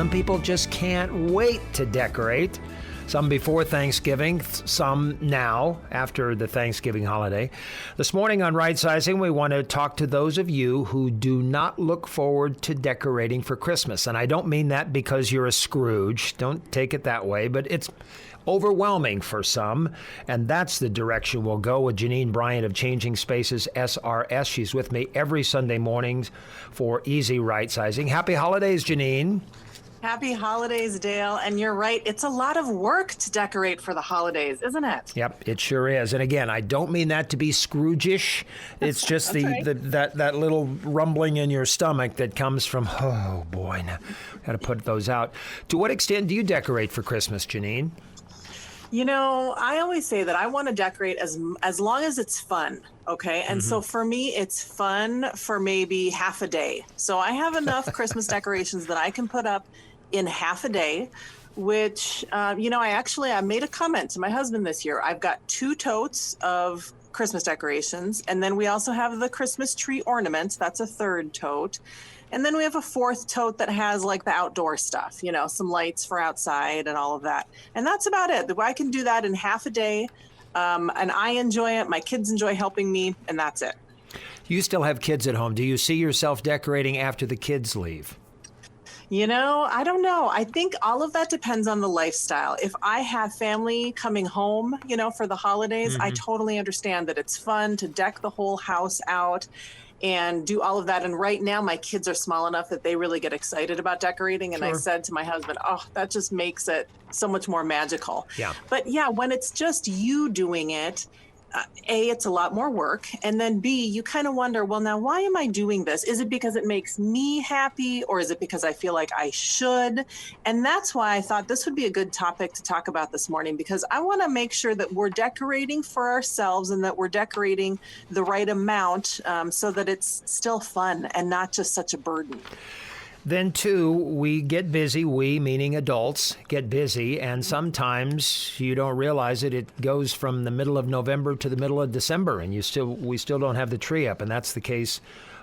Some people just can't wait to decorate. Some before Thanksgiving, some now after the Thanksgiving holiday. This morning on Rightsizing, we want to talk to those of you who do not look forward to decorating for Christmas. And I don't mean that because you're a Scrooge. Don't take it that way, but it's overwhelming for some, and that's the direction we'll go with Janine Bryant of Changing Spaces SRS. She's with me every Sunday mornings for Easy Rightsizing. Happy holidays, Janine. Happy holidays, Dale. And you're right, it's a lot of work to decorate for the holidays, isn't it? Yep, it sure is. And again, I don't mean that to be Scrooge-ish. It's just that little rumbling in your stomach that comes from, oh boy, now got to put those out. To what extent do you decorate for Christmas, Janine? You know, I always say that I want to decorate as long as it's fun, okay? And so for me, it's fun for maybe half a day. So I have enough Christmas decorations that I can put up in half a day, which, I made a comment to my husband this year. I've got 2 totes of Christmas decorations, and then we also have the Christmas tree ornaments. That's a 3rd tote. And then we have a 4th tote that has like the outdoor stuff, some lights for outside and all of that. And that's about it. I can do that in half a day. And I enjoy it. My kids enjoy helping me, and that's it. You still have kids at home. Do you see yourself decorating after the kids leave? I don't know. I think all of that depends on the lifestyle. If I have family coming home, for the holidays, I totally understand that it's fun to deck the whole house out and do all of that. And right now, my kids are small enough that they really get excited about decorating. And I said to my husband, that just makes it so much more magical. Yeah. But yeah, when it's just you doing it, A, it's a lot more work. And then B, you kind of wonder, well, now, why am I doing this? Is it because it makes me happy, or is it because I feel like I should? And that's why I thought this would be a good topic to talk about this morning, because I want to make sure that we're decorating for ourselves and that we're decorating the right amount so that it's still fun and not just such a burden. Then, too, we get busy, we, meaning adults, get busy, and sometimes you don't realize it. It goes from the middle of November to the middle of December, and we still don't have the tree up, and that's the case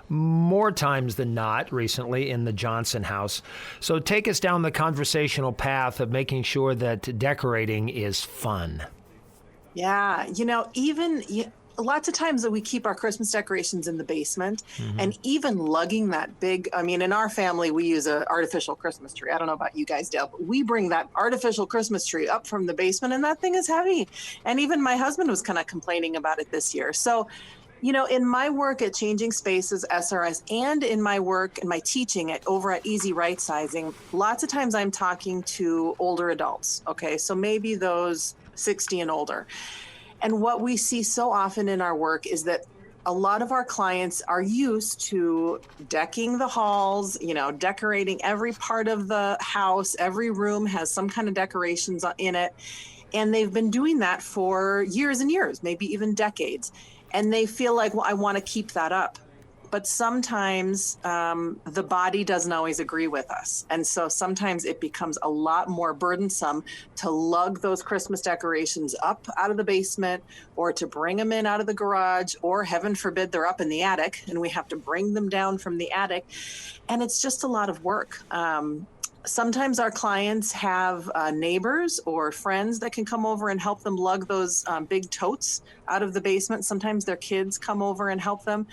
more times than not recently in the Johnson house. So take us down the conversational path of making sure that decorating is fun. Yeah, lots of times that we keep our Christmas decorations in the basement, and even lugging that big, in our family, we use an artificial Christmas tree. I don't know about you guys, Dale, but we bring that artificial Christmas tree up from the basement, and that thing is heavy. And even my husband was kind of complaining about it this year. So, in my work at Changing Spaces SRS, and in my work and my teaching over at Easy Rightsizing, lots of times I'm talking to older adults. Okay, so maybe those 60 and older. And what we see so often in our work is that a lot of our clients are used to decking the halls, decorating every part of the house. Every room has some kind of decorations in it. And they've been doing that for years and years, maybe even decades. And they feel like, well, I want to keep that up. But sometimes the body doesn't always agree with us. And so sometimes it becomes a lot more burdensome to lug those Christmas decorations up out of the basement, or to bring them in out of the garage, or heaven forbid they're up in the attic and we have to bring them down from the attic. And it's just a lot of work. Sometimes our clients have neighbors or friends that can come over and help them lug those big totes out of the basement. Sometimes their kids come over and help them.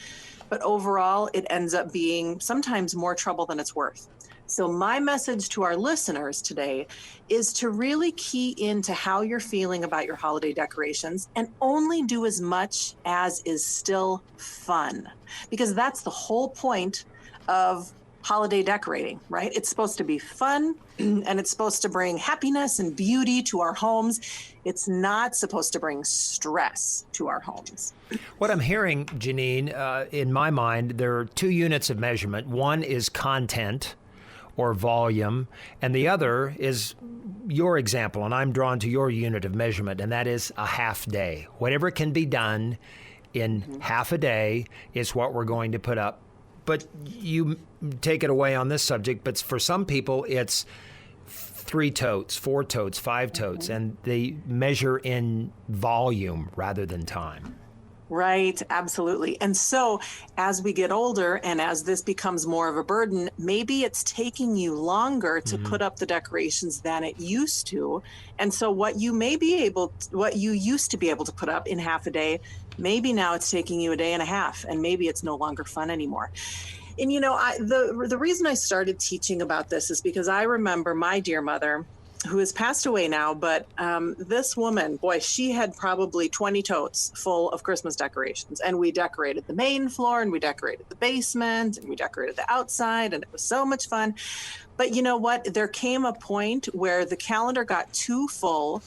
But overall, it ends up being sometimes more trouble than it's worth. So my message to our listeners today is to really key into how you're feeling about your holiday decorations, and only do as much as is still fun, because that's the whole point of holiday decorating, right? It's supposed to be fun, and it's supposed to bring happiness and beauty to our homes. It's not supposed to bring stress to our homes. What I'm hearing, Janine, in my mind, there are 2 units of measurement. One is content or volume, and the other is your example, and I'm drawn to your unit of measurement, and that is a half day. Whatever can be done in half a day is what we're going to put up. But you take it away on this subject, but for some people, it's 3 totes, 4 totes, 5 totes, and they measure in volume rather than time. Right, absolutely. And so as we get older and as this becomes more of a burden, maybe it's taking you longer to Hmm. put up the decorations than it used to. And so what you used to be able to put up in half a day, maybe now it's taking you a day and a half, and maybe it's no longer fun anymore. And the reason I started teaching about this is because I remember my dear mother, who has passed away now, but this woman, boy, she had probably 20 totes full of Christmas decorations. And we decorated the main floor, and we decorated the basement, and we decorated the outside, and it was so much fun. But you know what? There came a point where the calendar got too full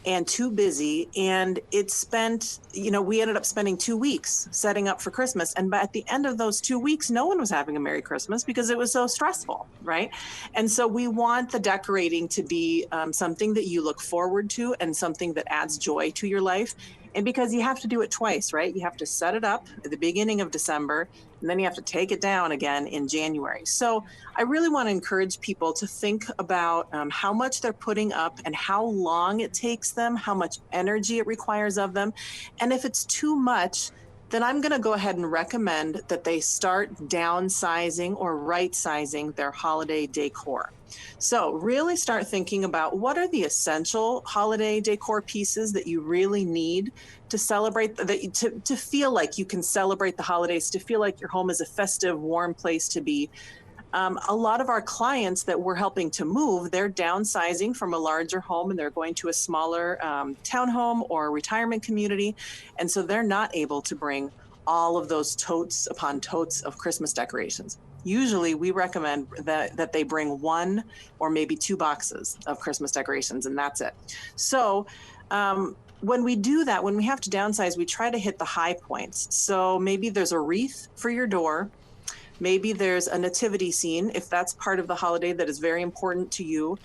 and too busy. And we ended up spending 2 weeks setting up for Christmas. And at the end of those 2 weeks, no one was having a Merry Christmas because it was so stressful, right? And so we want the decorating to be something that you look forward to and something that adds joy to your life. And because you have to do it twice, right? You have to set it up at the beginning of December, and then you have to take it down again in January. So I really want to encourage people to think about how much they're putting up and how long it takes them, how much energy it requires of them. And if it's too much, then I'm going to go ahead and recommend that they start downsizing or right sizing their holiday decor. So, really start thinking about what are the essential holiday decor pieces that you really need to celebrate, to feel like you can celebrate the holidays, to feel like your home is a festive, warm place to be. A lot of our clients that we're helping to move, they're downsizing from a larger home and they're going to a smaller townhome or retirement community. And so they're not able to bring all of those totes upon totes of Christmas decorations. Usually we recommend that they bring one or maybe two boxes of Christmas decorations, and that's it. So when we do that, when we have to downsize, we try to hit the high points. So maybe there's a wreath for your door. Maybe there's a nativity scene, if that's part of the holiday that is very important to you.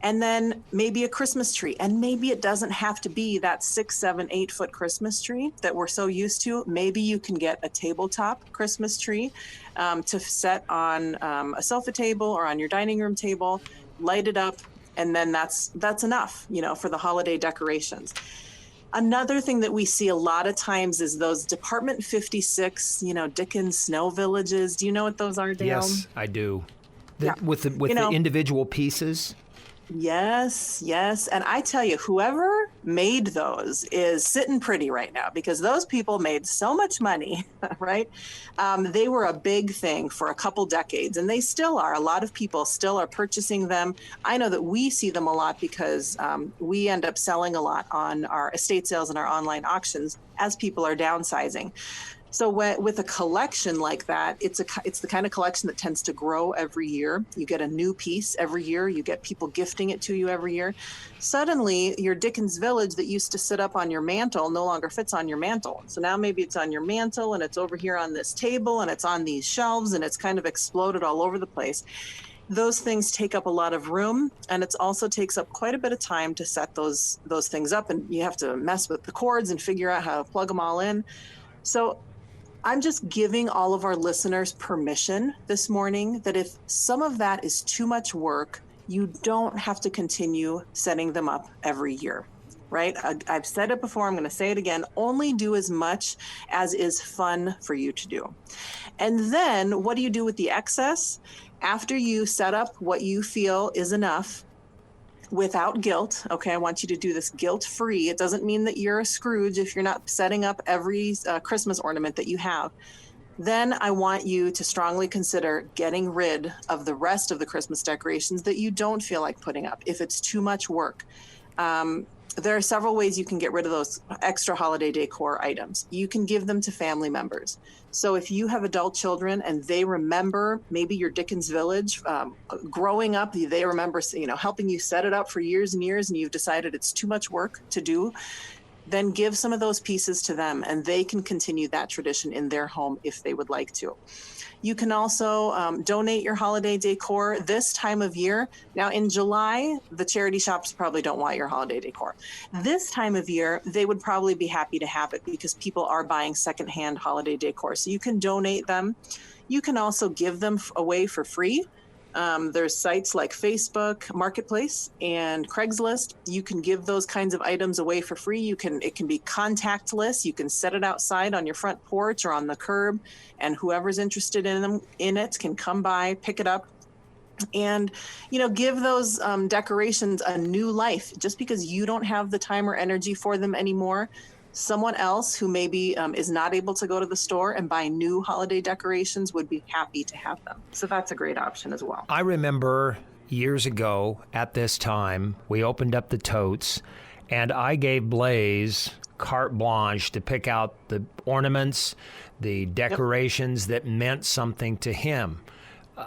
And then maybe a Christmas tree. And maybe it doesn't have to be that 6, 7, 8 foot Christmas tree that we're so used to. Maybe you can get a tabletop Christmas tree to set on a sofa table or on your dining room table, light it up, and then that's enough, for the holiday decorations. Another thing that we see a lot of times is those Department 56, Dickens snow villages. Do you know what those are, Dale? Yes, I do. Yeah. With the individual pieces. Yes, yes. And I tell you, whoever made those is sitting pretty right now because those people made so much money, right? They were a big thing for a couple decades, and they still are. A lot of people still are purchasing them. I know that we see them a lot because we end up selling a lot on our estate sales and our online auctions as people are downsizing. So with a collection like that, it's the kind of collection that tends to grow every year. You get a new piece every year. You get people gifting it to you every year. Suddenly, your Dickens Village that used to sit up on your mantle no longer fits on your mantle. So now maybe it's on your mantle and it's over here on this table and it's on these shelves and it's kind of exploded all over the place. Those things take up a lot of room, and it also takes up quite a bit of time to set those things up, and you have to mess with the cords and figure out how to plug them all in. So I'm just giving all of our listeners permission this morning that if some of that is too much work, you don't have to continue setting them up every year, right? I've said it before, I'm going to say it again. Only do as much as is fun for you to do. And then what do you do with the excess? After you set up what you feel is enough, without guilt. Okay, I want you to do this guilt-free. It doesn't mean that you're a Scrooge if you're not setting up every Christmas ornament that you have. Then I want you to strongly consider getting rid of the rest of the Christmas decorations that you don't feel like putting up if it's too much work. There are several ways you can get rid of those extra holiday decor items. You can give them to family members. So if you have adult children and they remember maybe your Dickens Village growing up, they remember helping you set it up for years and years, and you've decided it's too much work to do, then give some of those pieces to them and they can continue that tradition in their home if they would like to. You can also donate your holiday decor this time of year. Now in July, the charity shops probably don't want your holiday decor. This time of year, they would probably be happy to have it because people are buying secondhand holiday decor. So you can donate them. You can also give them away for free. There's sites like Facebook Marketplace and Craigslist. You can give those kinds of items away for free. It can be contactless. You can set it outside on your front porch or on the curb, and whoever's interested in it can come by, pick it up, and give those decorations a new life. Just because you don't have the time or energy for them anymore, someone else who maybe is not able to go to the store and buy new holiday decorations would be happy to have them. So that's a great option as well. I remember years ago at this time, we opened up the totes, and I gave Blaze carte blanche to pick out the ornaments, the decorations that meant something to him.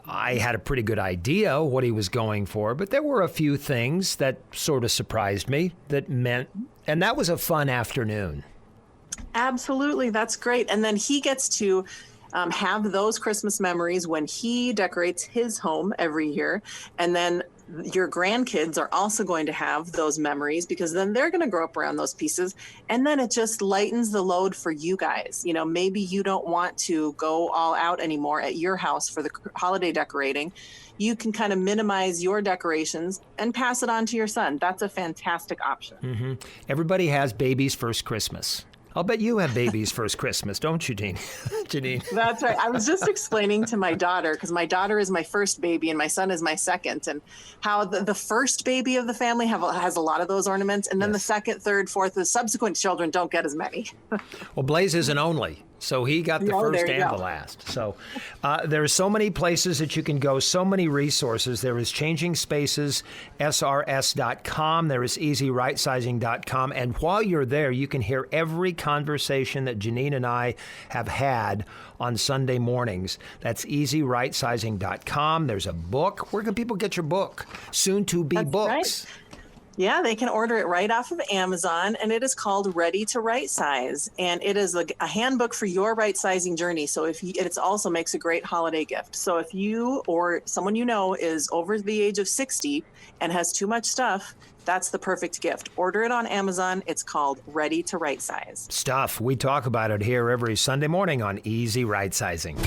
I had a pretty good idea what he was going for, but there were a few things that sort of surprised me and that was a fun afternoon. Absolutely. That's great. And then he gets to have those Christmas memories when he decorates his home every year. And then your grandkids are also going to have those memories, because then they're going to grow up around those pieces. And then it just lightens the load for you guys. Maybe you don't want to go all out anymore at your house for the holiday decorating. You can kind of minimize your decorations and pass it on to your son. That's a fantastic option. Mm-hmm. Everybody has baby's first Christmas. I'll bet you have baby's first Christmas, don't you, Janine? That's right. I was just explaining to my daughter, because my daughter is my first baby and my son is my second, and how the first baby of the family has a lot of those ornaments, and then the second, third, fourth, the subsequent children don't get as many. Well, Blaze is an only, so he got the first and the last. So there are so many places that you can go, so many resources. There is Changing Spaces, SRS.com. There is EasyRightsizing.com. And while you're there, you can hear every conversation that Janine and I have had on Sunday mornings. That's EasyRightsizing.com. There's a book. Where can people get your book? Soon to be books. Right. Yeah, they can order it right off of Amazon, and it is called Ready to Right Size, and it is a handbook for your right sizing journey. So it also makes a great holiday gift. So if you or someone is over the age of 60 and has too much stuff, that's the perfect gift. Order it on Amazon. It's called Ready to Right Size. Stuff. We talk about it here every Sunday morning on Easy Right Sizing.